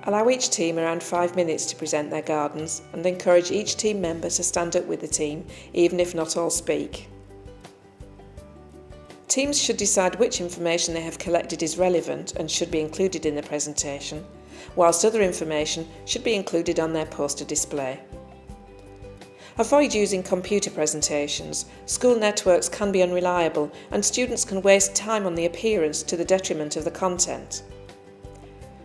Allow each team around 5 minutes to present their gardens and encourage each team member to stand up with the team, even if not all speak. Teams should decide which information they have collected is relevant and should be included in the presentation, whilst other information should be included on their poster display. Avoid using computer presentations. School networks can be unreliable and students can waste time on the appearance to the detriment of the content.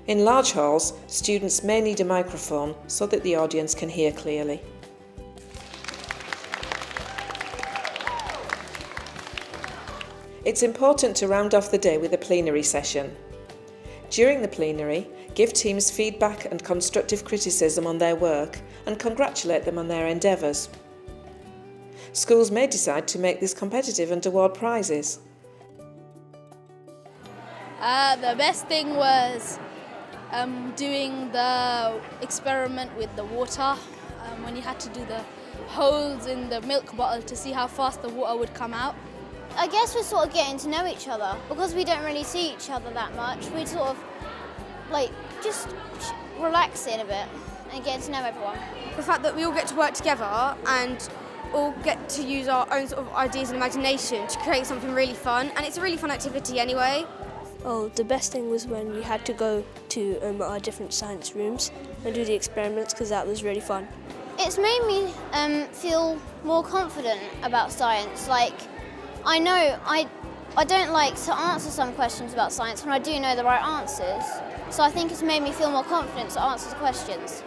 In large halls, students may need a microphone so that the audience can hear clearly. It's important to round off the day with a plenary session. During the plenary, give teams feedback and constructive criticism on their work and congratulate them on their endeavours. Schools may decide to make this competitive and award prizes. The best thing was doing the experiment with the water, when you had to do the holes in the milk bottle to see how fast the water would come out. I guess we're sort of getting to know each other because we don't really see each other that much. We're sort of just relaxing a bit and getting to know everyone. The fact that we all get to work together and all get to use our own sort of ideas and imagination to create something really fun, and it's a really fun activity anyway. Oh, the best thing was when we had to go to our different science rooms and do the experiments because that was really fun. It's made me feel more confident about science. I know I don't like to answer some questions about science when I do know the right answers. So I think it's made me feel more confident to answer the questions.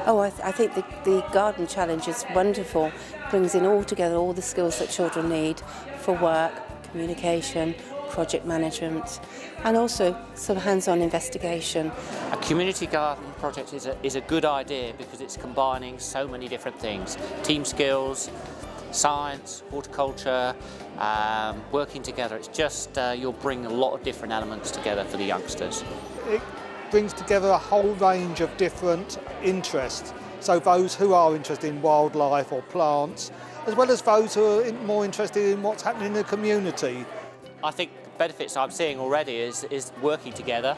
Oh, I think the garden challenge is wonderful. Brings in all together all the skills that children need for work, communication, project management, and also some hands-on investigation. A community garden project is a good idea because it's combining so many different things. Team skills, science, horticulture, working together. It's just, you'll bring a lot of different elements together for the youngsters. It brings together a whole range of different interests. So those who are interested in wildlife or plants, as well as those who are more interested in what's happening in the community. I think the benefits I'm seeing already is working together.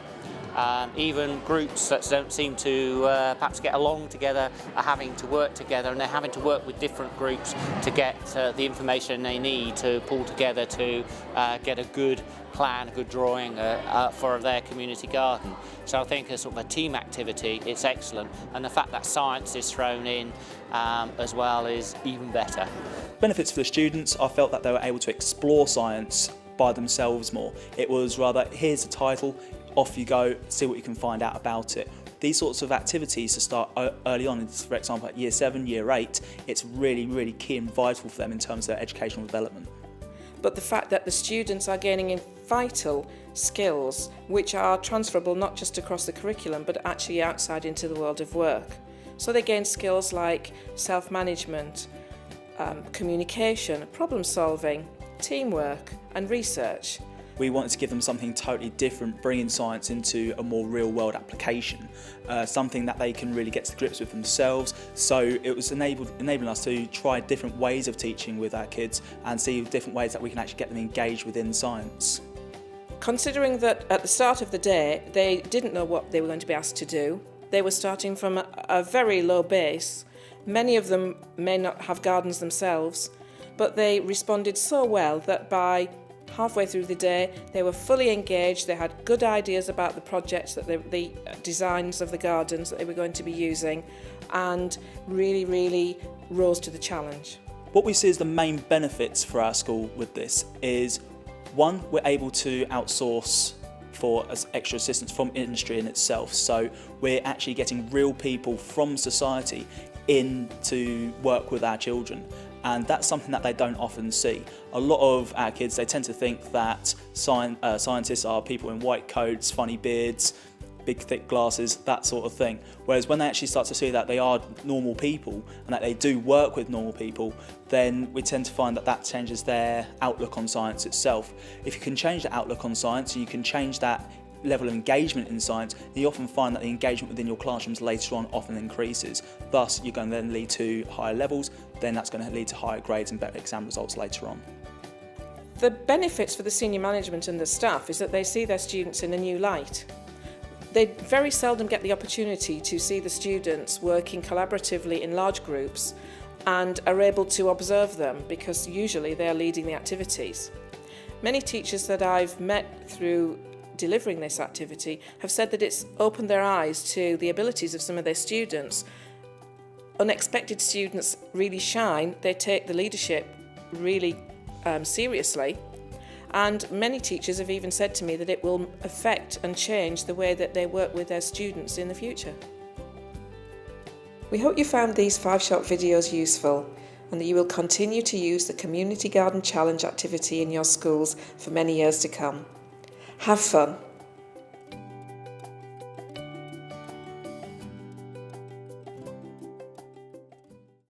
Even groups that don't seem to perhaps get along together are having to work together, and they're having to work with different groups to get the information they need to pull together to get a good plan, a good drawing for their community garden. So I think as sort of a team activity, it's excellent, and the fact that science is thrown in as well is even better. Benefits for the students, I felt that they were able to explore science by themselves more. It was rather, here's the title, off you go, see what you can find out about it. These sorts of activities to start early on, for example at year 7, year 8, it's really, really key and vital for them in terms of their educational development. But the fact that the students are gaining vital skills which are transferable not just across the curriculum but actually outside into the world of work. So they gain skills like self-management, communication, problem solving, teamwork and research. We wanted to give them something totally different, bringing science into a more real-world application, something that they can really get to grips with themselves. So it was enabling us to try different ways of teaching with our kids and see different ways that we can actually get them engaged within science. Considering that at the start of the day they didn't know what they were going to be asked to do, they were starting from a very low base. Many of them may not have gardens themselves, but they responded so well that by halfway through the day they were fully engaged. They had good ideas about the projects, the designs of the gardens that they were going to be using, and really rose to the challenge. What we see as the main benefits for our school with this is, one, we're able to outsource for extra assistance from industry in itself. So we're actually getting real people from society in to work with our children. And that's something that they don't often see. A lot of our kids, they tend to think that scientists are people in white coats, funny beards, big thick glasses, that sort of thing. Whereas when they actually start to see that they are normal people and that they do work with normal people, then we tend to find that that changes their outlook on science itself. If you can change the outlook on science and you can change that level of engagement in science, you often find that the engagement within your classrooms later on often increases. Thus, you're going to then lead to higher levels, then that's going to lead to higher grades and better exam results later on. The benefits for the senior management and the staff is that they see their students in a new light. they very seldom get the opportunity to see the students working collaboratively in large groups and are able to observe them because usually they are leading the activities. Many teachers that I've met through delivering this activity have said that it's opened their eyes to the abilities of some of their students. Unexpected students really shine, they take the leadership really seriously, and many teachers have even said to me that it will affect and change the way that they work with their students in the future. We hope you found these 5 short videos useful and that you will continue to use the Community Garden Challenge activity in your schools for many years to come. Have fun!